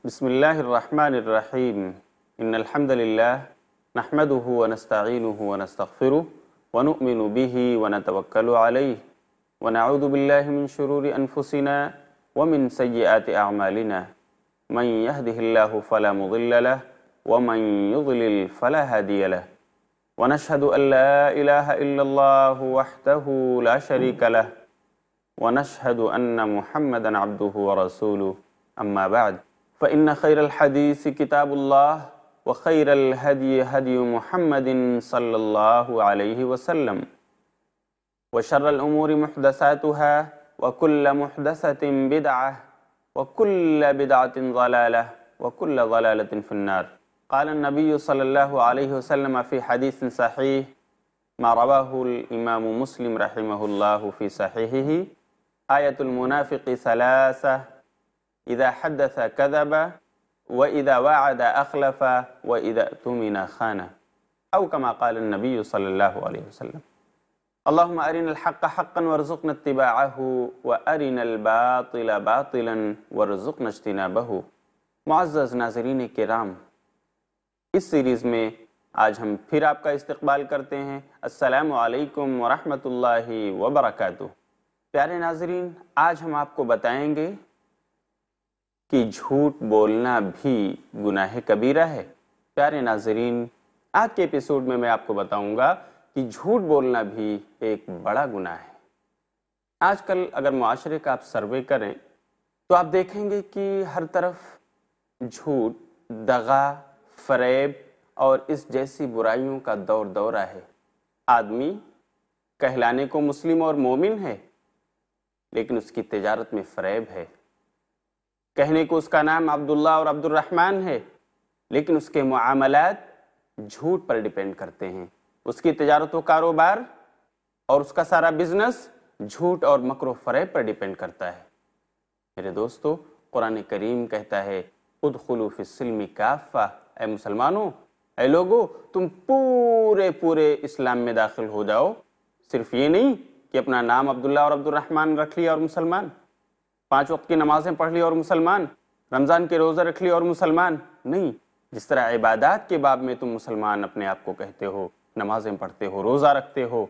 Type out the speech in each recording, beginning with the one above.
بسم اللہ الرحمن الرحیم ان الحمد للہ نحمده ونستعینه ونستغفره ونؤمن به ونتوکل علیہ ونعوذ باللہ من شرور انفسنا ومن سیئات اعمالنا من يهده الله فلا مضل له ومن يضلل فلا هادي له ونشهد ان لا اله الا الله وحده لا شريك له ونشهد ان محمدا عبده ورسوله اما بعد فإن خير الحديث كتاب الله وخير الهدي هدي محمد صلى الله عليه وسلم وشر الأمور محدثاتها وكل محدثة بدعة وكل بدعة ضلالة وكل ضلالة في النار. قال النبي صلى الله عليه وسلم في حديث صحيح ما رواه الإمام مسلم رحمه الله في صحيحه: آية المنافق ثلاثة: اذا حدث كذب واذا وعد اخلف واذا اؤتمن خان، او كما قال النبي صلی اللہ علیہ وسلم. اللهم ارنا الحق حقا وارزقنا اتباعه وارنا الباطل باطلا وارزقنا اجتنابه. معزز ناظرین کرام، اس سیریز میں آج ہم پھر آپ کا استقبال کرتے ہیں. السلام علیکم ورحمۃ اللہ وبرکاتہ. پیارے ناظرین، آج ہم آپ کو بتائیں گے کہ جھوٹ بولنا بھی گناہ کبیرہ ہے. پیارے ناظرین، آج کے ایپیسوڈ میں میں آپ کو بتاؤں گا کہ جھوٹ بولنا بھی ایک بڑا گناہ ہے. آج کل اگر معاشرے کا آپ سروے کریں تو آپ دیکھیں گے کہ ہر طرف جھوٹ، دغا، فریب اور اس جیسی برائیوں کا دورہ ہے. آدمی کہلانے کو مسلم اور مومن ہے، لیکن اس کی تجارت میں فریب ہے. کہنے کو اس کا نام عبداللہ اور عبد الرحمن ہے، لیکن اس کے معاملات جھوٹ پر ڈیپینڈ کرتے ہیں. اس کی تجارت و کاروبار اور اس کا سارا بزنس جھوٹ اور مکر و فریب پر ڈیپینڈ کرتا ہے. میرے دوستو، قرآن کریم کہتا ہے ادخلوا فی السلم کافہ، اے مسلمانوں، اے لوگو، تم پورے اسلام میں داخل ہو جاؤ. صرف یہ نہیں کہ اپنا نام عبداللہ اور عبد الرحمن رکھ لیا اور مسلمان، 5 وقت کی نمازیں پڑھ لی اور مسلمان، رمضان کے روزہ رکھ لی اور مسلمان نہیں. جس طرح عبادات کے باب میں تم مسلمان اپنے آپ کو کہتے ہو، نمازیں پڑھتے ہو، روزہ رکھتے ہو،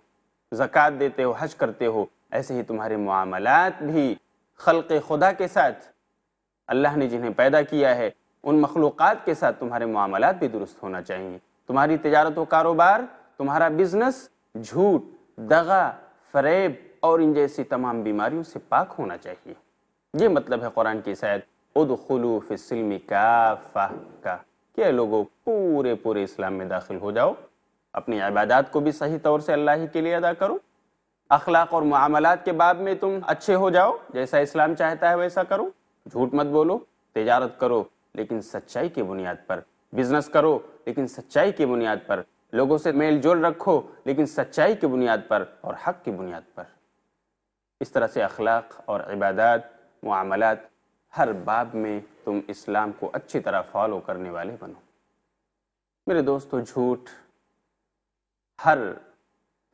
زکوٰۃ دیتے ہو، حج کرتے ہو، ایسے ہی تمہارے معاملات بھی خلق خدا کے ساتھ، اللہ نے جنہیں پیدا کیا ہے ان مخلوقات کے ساتھ تمہارے معاملات بھی درست ہونا چاہیے. تمہاری تجارت و کاروبار، تمہارا بزنس جھوٹ، دغا، فریب اور ان جیسی تمام بیماریوں سے پاک ہونا چاہیے. یہ مطلب ہے قرآن کی اس آیت ادخلوا فی السلم کافہ کا، کہ لوگوں پورے اسلام میں داخل ہو جاؤ. اپنی عبادات کو بھی صحیح طور سے اللہ ہی کے لیے ادا کرو. اخلاق اور معاملات کے باب میں تم اچھے ہو جاؤ، جیسا اسلام چاہتا ہے ویسا کرو. جھوٹ مت بولو، تجارت کرو لیکن سچائی کی بنیاد پر، بزنس کرو لیکن سچائی کی بنیاد پر، لوگوں سے میل جول رکھو لیکن سچائی کی بنیاد پر اور حق کی بنیاد پر. اس طرح سے اخلاق اور عبادات، معاملات، ہر باب میں تم اسلام کو اچھی طرح فالو کرنے والے بنو. میرے دوستو، جھوٹ ہر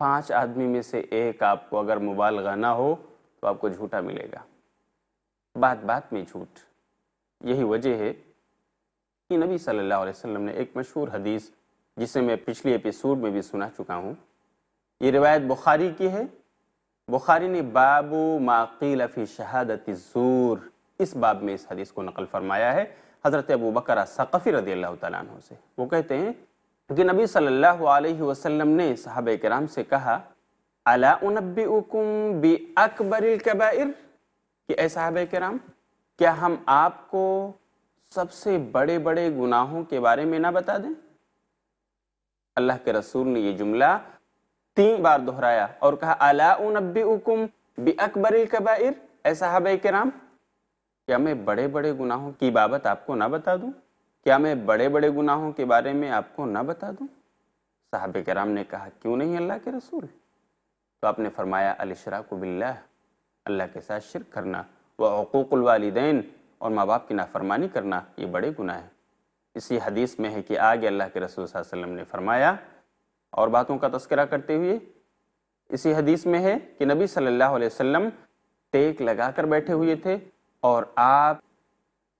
5 آدمی میں سے ایک آپ کو اگر مبالغہ نہ ہو تو آپ کو جھوٹا ملے گا. بات میں جھوٹ. یہی وجہ ہے کہ نبی صلی اللہ علیہ وسلم نے ایک مشہور حدیث، جسے میں پچھلی ایپیسوڈ میں بھی سنا چکا ہوں، یہ روایت بخاری کی ہے. بخاری نے باب ما قیل فی شہادت الزور، اس باب میں اس حدیث کو نقل فرمایا ہے حضرت ابو بکر ثقفی رضی اللہ تعالیٰ عنہ سے. وہ کہتے ہیں کہ نبی صلی اللہ علیہ وسلم نے صحابہ کرام سے کہا الا انبئکم باکبر الکبائر، کہ اے صحابہ کرام، کیا ہم آپ کو سب سے بڑے گناہوں کے بارے میں نہ بتا دیں؟ اللہ کے رسول نے یہ جملہ 3 بار دہرایا اور کہا الا انبئکم باکبر الکبائر، اے صحابہ کرام، کیا میں بڑے گناہوں کی بابت آپ کو نہ بتا دوں؟ کیا میں بڑے گناہوں کے بارے میں آپ کو نہ بتا دوں؟ صحابہ کرام نے کہا کیوں نہیں اللہ کے رسول؟ تو آپ نے فرمایا الاشراک باللہ، اللہ کے ساتھ شرک کرنا، وعقوق الوالدین، اور ماں باپ کی نافرمانی کرنا، یہ بڑے گناہ ہیں. اسی حدیث میں ہے کہ آگے اللہ کے رسول صلی اللہ علیہ وسلم نے فرمایا، اور باتوں کا تذکرہ کرتے ہوئے اسی حدیث میں ہے کہ نبی صلی اللہ علیہ وسلم ٹیک لگا کر بیٹھے ہوئے تھے اور آپ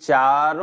4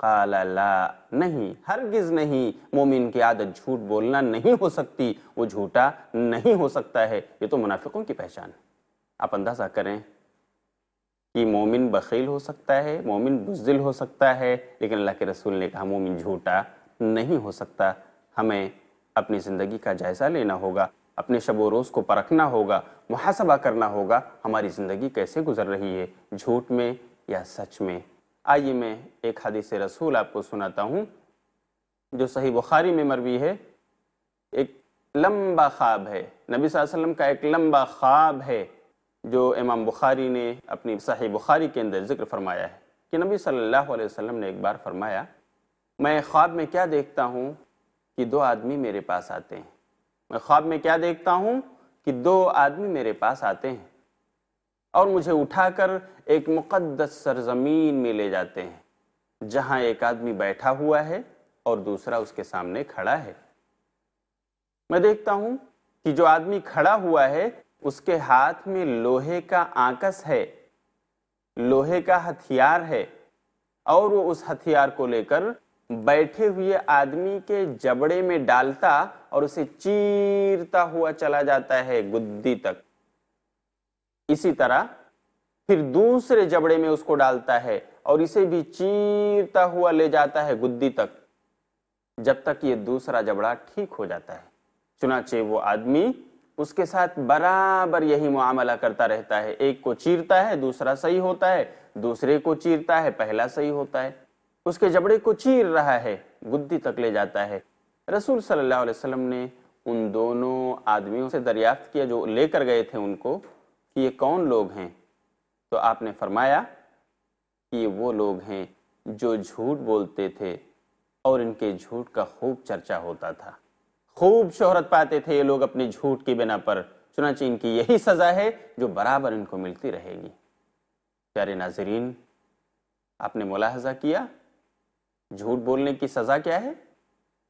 قال لا، نہیں، ہرگز نہیں، مومن کی عادت جھوٹ بولنا نہیں ہو سکتی، وہ جھوٹا نہیں ہو سکتا ہے، یہ تو منافقوں کی پہچان ہے۔ آپ اندازہ کریں کہ مومن بخیل ہو سکتا ہے، مومن بزدل ہو سکتا ہے، لیکن اللہ کے رسول نے کہا مومن جھوٹا نہیں ہو سکتا۔ ہمیں اپنی زندگی کا جائزہ لینا ہوگا، اپنے شب و روز کو پرکھنا ہوگا، محاسبہ کرنا ہوگا، ہماری زندگی کیسے گزر رہی ہے، جھوٹ میں یا سچ میں۔ آئیے میں ایک حدیث رسول آپ کو سناتا ہوں جو صحیح بخاری میں مروی ہے۔ ایک لمبا خواب ہے، نبی صلی اللہ علیہ وسلم کا ایک لمبا خواب ہے جو امام بخاری نے اپنی صحیح بخاری کے اندر ذکر فرمایا ہے کہ نبی صلی اللہ علیہ وسلم نے ایک بار فرمایا، میں خواب میں کیا دیکھتا ہوں کہ دو آدمی میرے پاس آتے ہیں، میں خواب میں کیا دیکھتا ہوں کہ دو آدمی میرے پاس آتے ہیں اور مجھے اٹھا کر ایک مقدس سرزمین میں لے جاتے ہیں جہاں ایک آدمی بیٹھا ہوا ہے اور دوسرا اس کے سامنے کھڑا ہے۔ میں دیکھتا ہوں کہ جو آدمی کھڑا ہوا ہے اس کے ہاتھ میں لوہے کا آنکس ہے، لوہے کا ہتھیار ہے، اور وہ اس ہتھیار کو لے کر بیٹھے ہوئے آدمی کے جبڑے میں ڈالتا اور اسے چیرتا ہوا چلا جاتا ہے گدی تک۔ اسی طرح پھر دوسرے جبڑے میں اس کو ڈالتا ہے اور اسے بھی چیرتا ہوا لے جاتا ہے گدی تک، جب تک یہ دوسرا جبڑا ٹھیک ہو جاتا ہے۔ چنانچہ وہ آدمی اس کے ساتھ برابر یہی معاملہ کرتا رہتا ہے، ایک کو چیرتا ہے دوسرا صحیح ہوتا ہے، دوسرے کو چیرتا ہے پہلا صحیح ہوتا ہے، اس کے جبڑے کو چیر رہا ہے، گدی تک لے جاتا ہے۔ رسول صلی اللہ علیہ وسلم نے ان دونوں آدمیوں سے دریافت کیا جو لے کر گئے تھے ان کو کہ یہ کون لوگ ہیں؟ تو آپ نے فرمایا کہ یہ وہ لوگ ہیں جو جھوٹ بولتے تھے اور ان کے جھوٹ کا خوب چرچا ہوتا تھا، خوب شہرت پاتے تھے یہ لوگ اپنے جھوٹ کی بنا پر، چنانچہ ان کی یہی سزا ہے جو برابر ان کو ملتی رہے گی۔ پیارے ناظرین، آپ نے ملاحظہ کیا جھوٹ بولنے کی سزا کیا ہے؟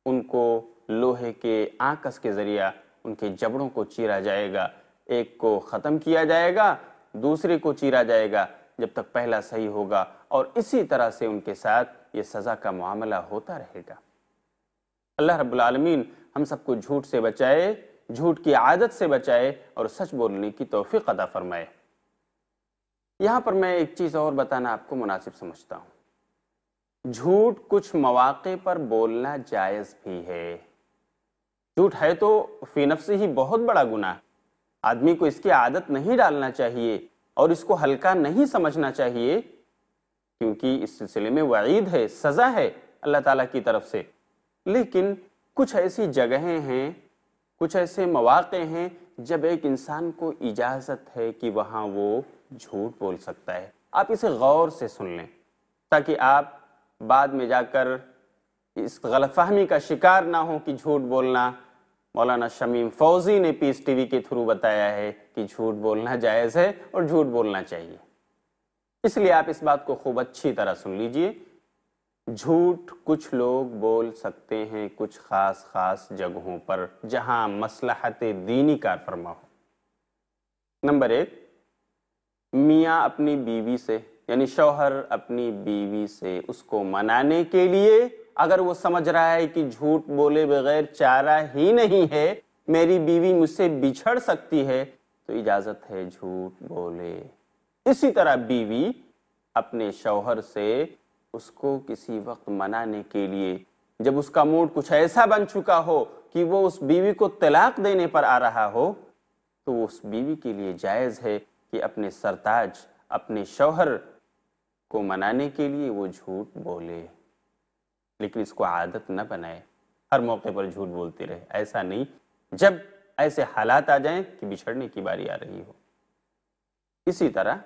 ان کو لوہے کے آنکس کے ذریعہ ان کے جبڑوں کو چیرا جائے گا، ایک کو ختم کیا جائے گا، دوسرے کو چیرا جائے گا جب تک پہلا صحیح ہوگا، اور اسی طرح سے ان کے ساتھ یہ سزا کا معاملہ ہوتا رہے گا۔ اللہ رب العالمین ہم سب کو جھوٹ سے بچائے، جھوٹ کی عادت سے بچائے اور سچ بولنے کی توفیق عطا فرمائے۔ یہاں پر میں ایک چیز اور بتانا آپ کو مناسب سمجھتا ہوں، جھوٹ کچھ مواقع پر بولنا جائز بھی ہے۔ جھوٹ ہے تو فی نفس ہی بہت بڑا گناہ، آدمی کو اس کی عادت نہیں ڈالنا چاہیے اور اس کو ہلکا نہیں سمجھنا چاہیے، کیونکہ اس سلسلے میں وعید ہے، سزا ہے اللہ تعالیٰ کی طرف سے۔ لیکن کچھ ایسی جگہیں ہیں، کچھ ایسے مواقع ہیں جب ایک انسان کو اجازت ہے کہ وہاں وہ جھوٹ بول سکتا ہے۔ آپ اسے غور سے سن لیں تاکہ آپ بعد میں جا کر اس غلط فہمی کا شکار نہ ہوں کہ جھوٹ بولنا، مولانا شمیم فوزی نے پیس ٹی وی کے تھرو بتایا ہے کہ جھوٹ بولنا جائز ہے اور جھوٹ بولنا چاہیے۔ اس لیے آپ اس بات کو خوب اچھی طرح سن لیجئے، جھوٹ کچھ لوگ بول سکتے ہیں کچھ خاص خاص جگہوں پر جہاں مصلحت دینی کار فرما ہو۔ نمبر 1، میاں اپنی بیوی سے، یعنی شوہر اپنی بیوی سے اس کو منانے کے لیے، اگر وہ سمجھ رہا ہے کہ جھوٹ بولے بغیر چارہ ہی نہیں ہے، میری بیوی مجھ سے بچھڑ سکتی ہے، تو اجازت ہے جھوٹ بولے۔ اسی طرح بیوی اپنے شوہر سے اس کو کسی وقت منانے کے لیے، جب اس کا موڈ کچھ ایسا بن چکا ہو کہ وہ اس بیوی کو طلاق دینے پر آ رہا ہو، تو اس بیوی کے لیے جائز ہے کہ اپنے سرتاج، اپنے شوہر کو منانے کے لیے وہ جھوٹ بولے، لیکن اس کو عادت نہ بنائے، ہر موقع پر جھوٹ بولتے رہے، ایسا نہیں، جب ایسے حالات آ جائیں کہ بچھڑنے کی باری آ رہی ہو۔ اسی طرح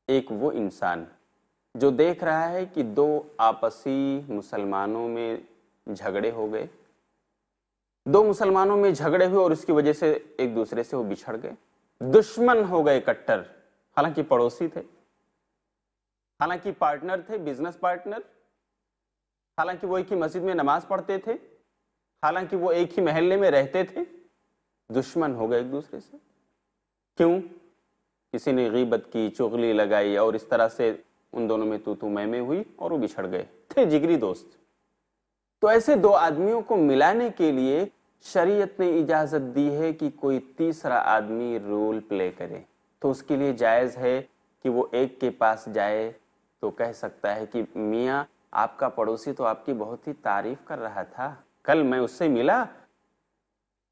ایک وہ انسان جو دیکھ رہا ہے کہ دو آپسی مسلمانوں میں جھگڑے ہو گئے، دو مسلمانوں میں جھگڑے ہوئے اور اس کی وجہ سے ایک دوسرے سے وہ بچھڑ گئے، دشمن ہو گئے کٹر، حالانکہ پڑوسی تھے، حالانکہ پارٹنر تھے، بزنس پارٹنر، حالانکہ وہ ایک ہی مسجد میں نماز پڑھتے تھے، حالانکہ وہ ایک ہی محلے میں رہتے تھے، دشمن ہو گئے ایک دوسرے سے۔ کیوں؟ کسی نے غیبت کی، چغلی لگائی اور اس طرح سے ان دونوں میں تو میں ہوئی اور وہ بچھڑ گئے، تھے جگری دوست۔ تو ایسے دو آدمیوں کو ملانے کے لیے شریعت نے اجازت دی ہے کہ کوئی تیسرا آدمی رول پلے کرے، تو اس کے لیے جائز ہے کہ وہ ایک کے پاس جائے تو کہہ سکتا ہے کہ میاں آپ کا پڑوسی تو آپ کی بہت ہی تعریف کر رہا تھا، کل میں اس سے ملا،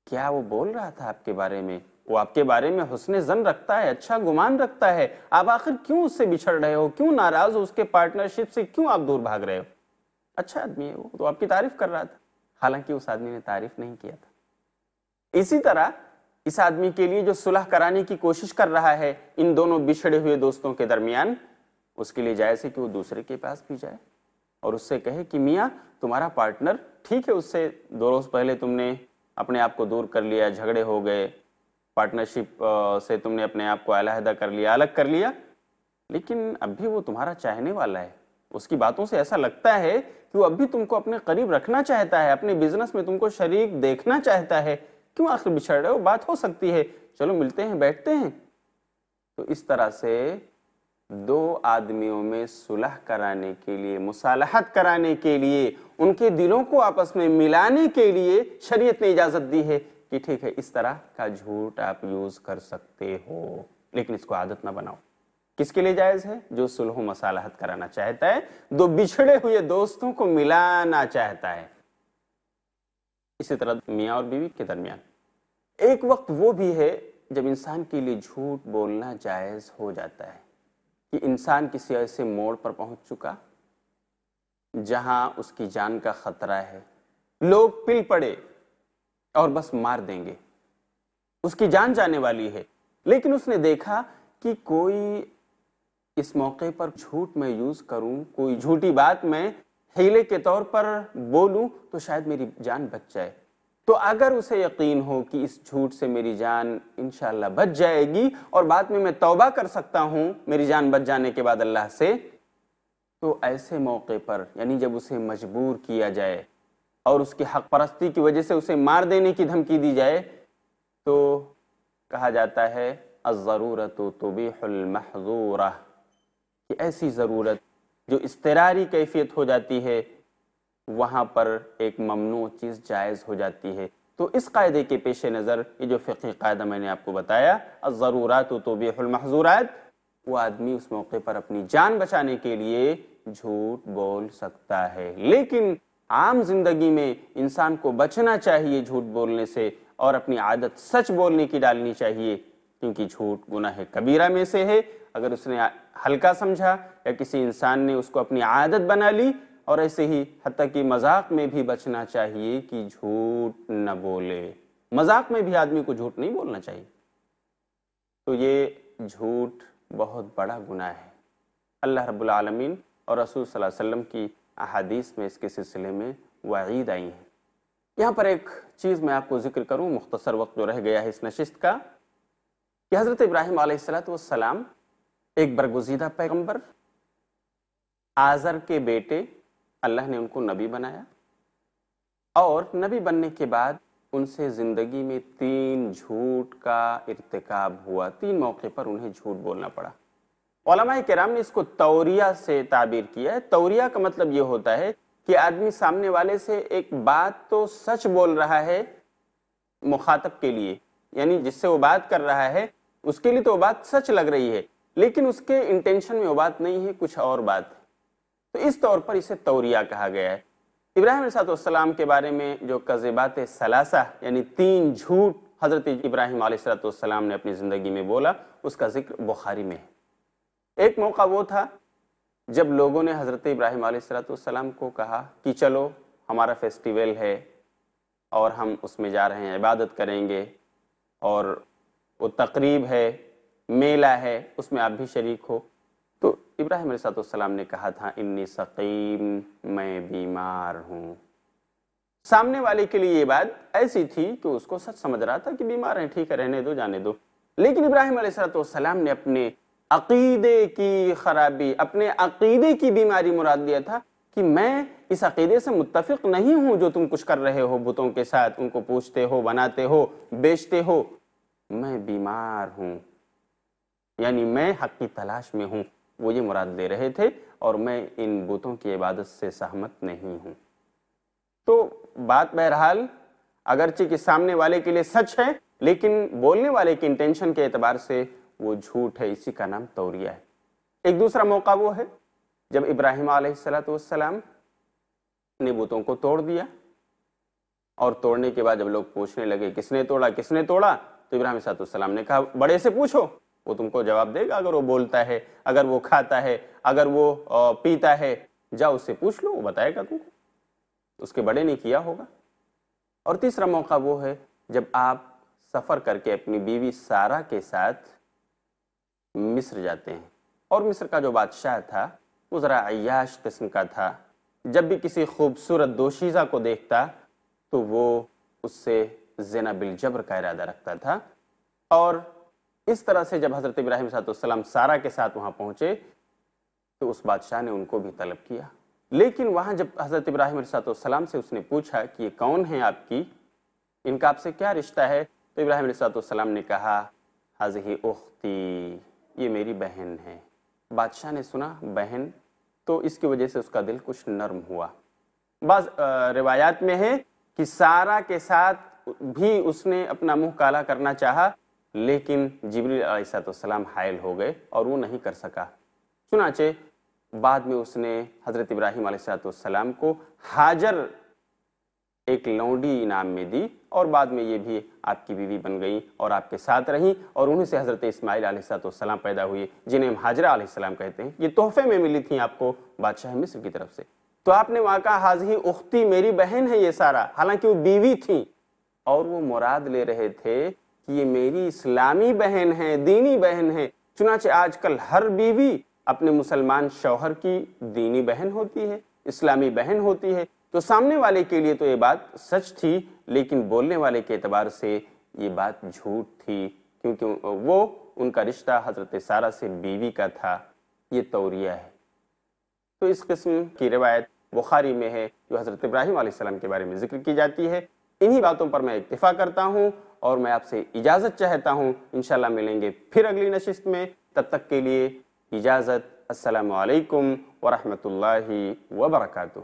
کیا وہ بول رہا تھا آپ کے بارے میں؟ وہ آپ کے بارے میں حسن ظن رکھتا ہے، اچھا گمان رکھتا ہے، آپ آخر کیوں اس سے بچھڑ رہے ہو؟ کیوں ناراض ہو؟ اس کے پارٹنرشپ سے کیوں آپ دور بھاگ رہے ہو؟ اچھا آدمی ہے، وہ تو آپ کی تعریف کر رہا تھا، حالانکہ اس آدمی نے تعریف نہیں کیا تھا۔ اسی طرح اس آدمی کے لیے جو صلح کرانے کی کوشش کر رہا ہے ان دونوں بچھڑے ہوئے دوستوں کے درمیان، اس کے لیے جائز ہے کہ وہ دوسرے کے پاس بھی جائے اور اس سے کہے کہ میاں تمہارا پارٹنر ٹھیک ہے، اس سے 2 روز پہلے تم نے اپنے آپ کو دور کر لیا، جھگڑے ہو گئے، پارٹنرشپ سے تم نے اپنے آپ کو علیحدہ کر لیا، الگ کر لیا، لیکن اب بھی وہ تمہارا چاہنے والا ہے، اس کی باتوں سے ایسا لگتا ہے کہ وہ اب بھی تم کو اپنے قریب رکھنا چاہتا ہے، اپنے بزنس میں تم کو شریک دیکھنا چاہتا ہے، کیوں آخر بچھڑ رہے ہو؟ بات ہو سکتی ہے، چلو ملتے ہیں، بیٹھتے ہیں۔ تو اس طرح سے 2 آدمیوں میں صلح کرانے کے لیے، مصالحت کرانے کے لیے، ان کے دلوں کو آپس میں ملانے کے لیے شریعت نے اجازت دی ہے کہ ٹھیک ہے اس طرح کا جھوٹ آپ یوز کر سکتے ہو، لیکن اس کو عادت نہ بناؤ۔ کس کے لیے جائز ہے؟ جو صلح و مصالحت کرانا چاہتا ہے، 2 بچھڑے ہوئے دوستوں کو ملانا چاہتا ہے۔ اسی طرح میاں اور بیوی کے درمیان ایک وقت وہ بھی ہے جب انسان کے لیے جھوٹ بولنا جائز ہو جاتا ہے کہ انسان کسی ایسے موڑ پر پہنچ چکا جہاں اس کی جان کا خطرہ ہے، لوگ پل پڑے اور بس مار دیں گے، اس کی جان جانے والی ہے، لیکن اس نے دیکھا کہ کوئی اس موقع پر جھوٹ میں یوز کروں، کوئی جھوٹی بات میں ہیلے کے طور پر بولوں تو شاید میری جان بچ جائے۔ تو اگر اسے یقین ہو کہ اس جھوٹ سے میری جان انشاءاللہ بچ جائے گی اور بعد میں توبہ کر سکتا ہوں میری جان بچ جانے کے بعد اللہ سے، تو ایسے موقع پر یعنی جب اسے مجبور کیا جائے اور اس کی حق پرستی کی وجہ سے اسے مار دینے کی دھمکی دی جائے، تو کہا جاتا ہے الضرورۃ تبیح المحظورہ، کہ ایسی ضرورت جو اضطراری کیفیت ہو جاتی ہے وہاں پر ایک ممنوع چیز جائز ہو جاتی ہے۔ تو اس قاعدے کے پیش نظر یہ جو فقہی قاعدہ میں نے آپ کو بتایا الضرورات تبیح المحظورات، وہ آدمی اس موقع پر اپنی جان بچانے کے لیے جھوٹ بول سکتا ہے، لیکن عام زندگی میں انسان کو بچنا چاہیے جھوٹ بولنے سے اور اپنی عادت سچ بولنے کی ڈالنی چاہیے، کیونکہ جھوٹ گناہ کبیرہ میں سے ہے۔ اگر اس نے ہلکا سمجھا یا کسی انسان نے اس کو اپنی عادت بنا لی، اور ایسے ہی حتیٰ کہ مذاق میں بھی بچنا چاہیے کہ جھوٹ نہ بولے، مذاق میں بھی آدمی کو جھوٹ نہیں بولنا چاہیے۔ تو یہ جھوٹ بہت بڑا گناہ ہے، اللہ رب العالمین اور رسول صلی اللہ علیہ وسلم کی احادیث میں اس کے سلسلے میں وعید آئی ہیں۔ یہاں پر ایک چیز میں آپ کو ذکر کروں، مختصر وقت جو رہ گیا ہے اس نشست کا، کہ حضرت ابراہیم علیہ السلام ایک برگزیدہ پیغمبر، آزر کے بیٹے، اللہ نے ان کو نبی بنایا، اور نبی بننے کے بعد ان سے زندگی میں 3 جھوٹ کا ارتکاب ہوا، 3 موقع پر انہیں جھوٹ بولنا پڑا۔ علماء کرام نے اس کو توریہ سے تعبیر کیا ہے۔ توریہ کا مطلب یہ ہوتا ہے کہ آدمی سامنے والے سے ایک بات تو سچ بول رہا ہے مخاطب کے لیے، یعنی جس سے وہ بات کر رہا ہے اس کے لیے تو وہ بات سچ لگ رہی ہے، لیکن اس کے انٹینشن میں وہ بات نہیں ہے، کچھ اور بات ہے، تو اس طور پر اسے توریہ کہا گیا ہے۔ ابراہیم علیہ السلام کے بارے میں جو کذبات ثلاثہ یعنی 3 جھوٹ حضرت ابراہیم علیہ السلام نے اپنی زندگی میں بولا، اس کا ذکر بخاری میں ہے۔ ایک موقع وہ تھا جب لوگوں نے حضرت ابراہیم علیہ السلام کو کہا کہ چلو ہمارا فیسٹیول ہے اور ہم اس میں جا رہے ہیں، عبادت کریں گے، اور وہ تقریب ہے، میلہ ہے، اس میں آپ بھی شریک ہو۔ تو ابراہیم علیہ السلام نے کہا تھا انی سقیم، میں بیمار ہوں۔ سامنے والے کے لیے یہ بات ایسی تھی کہ اس کو سچ سمجھ رہا تھا کہ بیمار ہیں، ٹھیک ہے رہنے دو، جانے دو، لیکن ابراہیم علیہ السلام نے اپنے عقیدے کی خرابی، اپنے عقیدے کی بیماری مراد دیا تھا کہ میں اس عقیدے سے متفق نہیں ہوں جو تم کچھ کر رہے ہو بتوں کے ساتھ، ان کو پوچھتے ہو، بناتے ہو، بیچتے ہو، میں بیمار ہوں، یعنی میں حق کی تلاش میں ہوں۔ وہ یہ مراد دے رہے تھے اور میں ان بتوں کی عبادت سے سہمت نہیں ہوں۔ تو بات بہرحال اگرچہ کہ سامنے والے کے لیے سچ ہے، لیکن بولنے والے کی انٹینشن کے اعتبار سے وہ جھوٹ ہے، اسی کا نام توریہ ہے۔ ایک دوسرا موقع وہ ہے جب ابراہیم علیہ السلام نے بتوں کو توڑ دیا، اور توڑنے کے بعد جب لوگ پوچھنے لگے کس نے توڑا کس نے توڑا، تو ابراہیم علیہ السلام نے کہا بڑے سے پوچھو، وہ تم کو جواب دے گا، اگر وہ بولتا ہے، اگر وہ کھاتا ہے، اگر وہ پیتا ہے، جاؤ اس سے پوچھ لو، وہ بتائے گا تم کو، اس کے بڑے نے کیا ہوگا۔ اور تیسرا موقع وہ ہے جب آپ سفر کر کے اپنی بیوی سارہ کے ساتھ مصر جاتے ہیں، اور مصر کا جو بادشاہ تھا وہ ذرا عیاش قسم کا تھا، جب بھی کسی خوبصورت دوشیزہ کو دیکھتا تو وہ اس سے زنا بالجبر کا ارادہ رکھتا تھا۔ اور اس طرح سے جب حضرت ابراہیم علیہ السلام سارہ کے ساتھ وہاں پہنچے تو اس بادشاہ نے ان کو بھی طلب کیا، لیکن وہاں جب حضرت ابراہیم علیہ السلام سے اس نے پوچھا کہ یہ کون ہیں آپ کی، ان کا آپ سے کیا رشتہ ہے، تو ابراہیم علیہ السلام نے کہا ہذہ اختی، یہ میری بہن ہے۔ بادشاہ نے سنا بہن، تو اس کی وجہ سے اس کا دل کچھ نرم ہوا۔ بعض روایات میں ہے کہ سارہ کے ساتھ بھی اس نے اپنا منہ کالا کرنا چاہا، لیکن جبریل علیہ السلام حائل ہو گئے اور وہ نہیں کر سکا۔ چنانچہ بعد میں اس نے حضرت ابراہیم علیہ السلام کو ہاجر ایک لونڈی انعام میں دی، اور بعد میں یہ بھی آپ کی بیوی بن گئی اور آپ کے ساتھ رہیں، اور انہیں سے حضرت اسماعیل علیہ السلام پیدا ہوئے، جنہیں ہم ہاجرہ علیہ السلام کہتے ہیں۔ یہ تحفے میں ملی تھیں آپ کو بادشاہ مصر کی طرف سے۔ تو آپ نے وہاں کہا ہذہ اختی، میری بہن ہے یہ سارہ، حالانکہ وہ بیوی تھیں، اور وہ مراد لے رہے تھے کہ یہ میری اسلامی بہن ہے، دینی بہن ہے۔ چنانچہ آج کل ہر بیوی اپنے مسلمان شوہر کی دینی بہن ہوتی ہے، اسلامی بہن ہوتی ہے۔ تو سامنے والے کے لیے تو یہ بات سچ تھی، لیکن بولنے والے کے اعتبار سے یہ بات جھوٹ تھی، کیونکہ وہ ان کا رشتہ حضرت سارہ سے بیوی کا تھا۔ یہ توریہ ہے۔ تو اس قسم کی روایت بخاری میں ہے جو حضرت ابراہیم علیہ السلام کے بارے میں ذکر کی جاتی ہے۔ انہی باتوں پر میں اکتفا کرتا ہوں اور میں آپ سے اجازت چاہتا ہوں۔ انشاءاللہ ملیں گے پھر اگلی نشست میں، تب تک کے لیے اجازت۔ السلام علیکم ورحمۃ اللہ وبرکاتہ۔